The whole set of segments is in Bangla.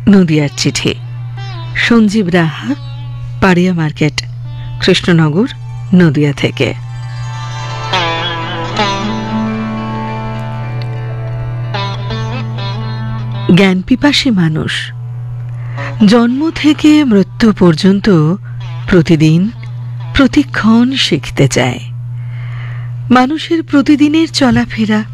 নদিয়ার চিঠি। সঞ্জীব রাহা, পাড়িয়া মার্কেট, কৃষ্ণনগর, নদিয়া থেকে। জ্ঞানপিপাসী মানুষ জন্ম থেকে মৃত্যু পর্যন্ত প্রতিদিন প্রতিক্ষণ শিখতে চায়। মানুষের প্রতিদিনের চলাফেরা,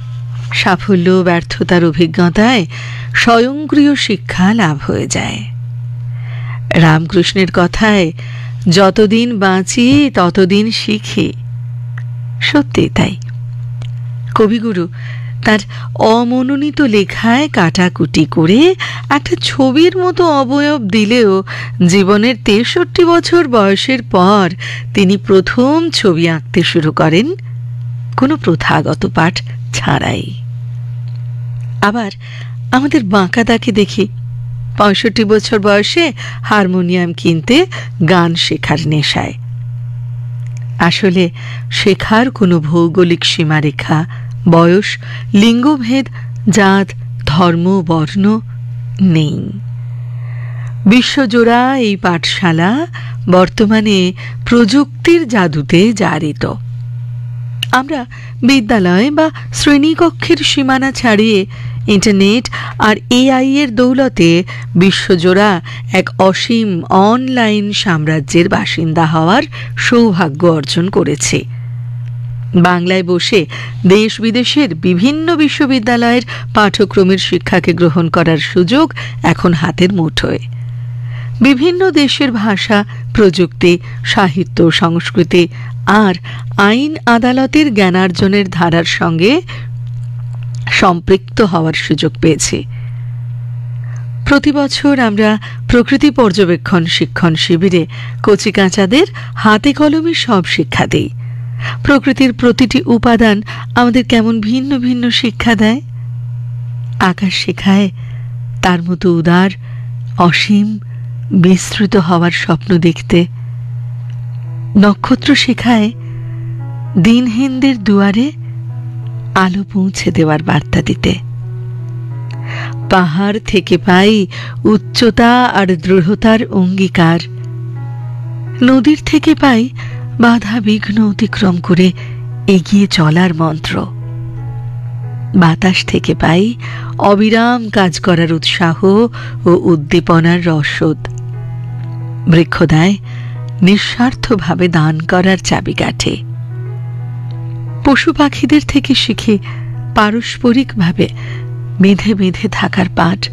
সাফল্য ব্যর্থতার অভিজ্ঞতায় স্বয়ংক্রিয় শিক্ষা লাভ হয়ে যায়। রামকৃষ্ণের কথায়, যতদিন বাঁচি ততদিন শিখি। সত্যি তাই। কবিগুরু তার অমনোনীত লেখায় কাটাকুটি করে একটা ছবির মতো অবয়ব দিলেও জীবনের ৬৩ বছর বয়সের পর তিনি প্রথম ছবি আঁকতে শুরু করেন, কোনো প্রথাগত পাঠ ছাড়াই। আবার আমাদের বাঁকাদাকে দেখি ৬৫ বছর বয়সে হারমোনিয়াম কিনতে গান শেখার নেশায়। আসলে শেখার কোনো ভৌগোলিক সীমারেখা, বয়স, লিঙ্গভেদ, জাত, ধর্ম, বর্ণ নেই। বিশ্বজোড়া এই পাঠশালা বর্তমানে প্রযুক্তির জাদুতে জারিত। আমরা বিদ্যালয় বা শ্রেণীকক্ষের সীমানা ছাড়িয়ে ইন্টারনেট আর এআই এর দৌলতে বিশ্বজোড়া এক অসীম অনলাইন সাম্রাজ্যের বাসিন্দা হওয়ার সৌভাগ্য অর্জন করেছি। বাংলায় বসে দেশ বিদেশের বিভিন্ন বিশ্ববিদ্যালয়ের পাঠ্যক্রমের শিক্ষাকে গ্রহণ করার সুযোগ এখন হাতের মুঠোয়। বিভিন্ন দেশের ভাষা, প্রযুক্তি, সাহিত্য, সংস্কৃতি আর আইন আদালতের জ্ঞানার্জনের ধারার সঙ্গে সম্পৃক্ত হওয়ার সুযোগ পেয়েছি। প্রতি বছর আমরা প্রকৃতি পর্যবেক্ষণ শিক্ষণ শিবিরে কচিকাঁচাদের হাতে কলমে সব শিক্ষা দিই। প্রকৃতির প্রতিটি উপাদান আমাদের কেমন ভিন্ন ভিন্ন শিক্ষা দেয়। আকাশ শেখায় তার মতো উদার, অসীম, বিস্তৃত হওয়ার স্বপ্ন দেখতে। নক্ষত্র শেখায় দিনহীনদের দুয়ারে আলো পৌঁছে দেওয়ার বার্তা দিতে। পাহাড় থেকে পাই উচ্চতা আর দৃঢ়তার অঙ্গীকার। নদীর থেকে পাই বাধা বিঘ্ন অতিক্রম করে এগিয়ে চলার মন্ত্র। বাতাস থেকে পাই অবিরাম কাজ করার উৎসাহ ও উদ্দীপনার রসদ। বৃক্ষ দেয় নিঃস্বার্থভাবে দান করার চাবিকাঠি। পশু পাখিদের থেকে শিখি পারস্পরিকভাবে বেঁধে বেঁধে থাকার পাঠ।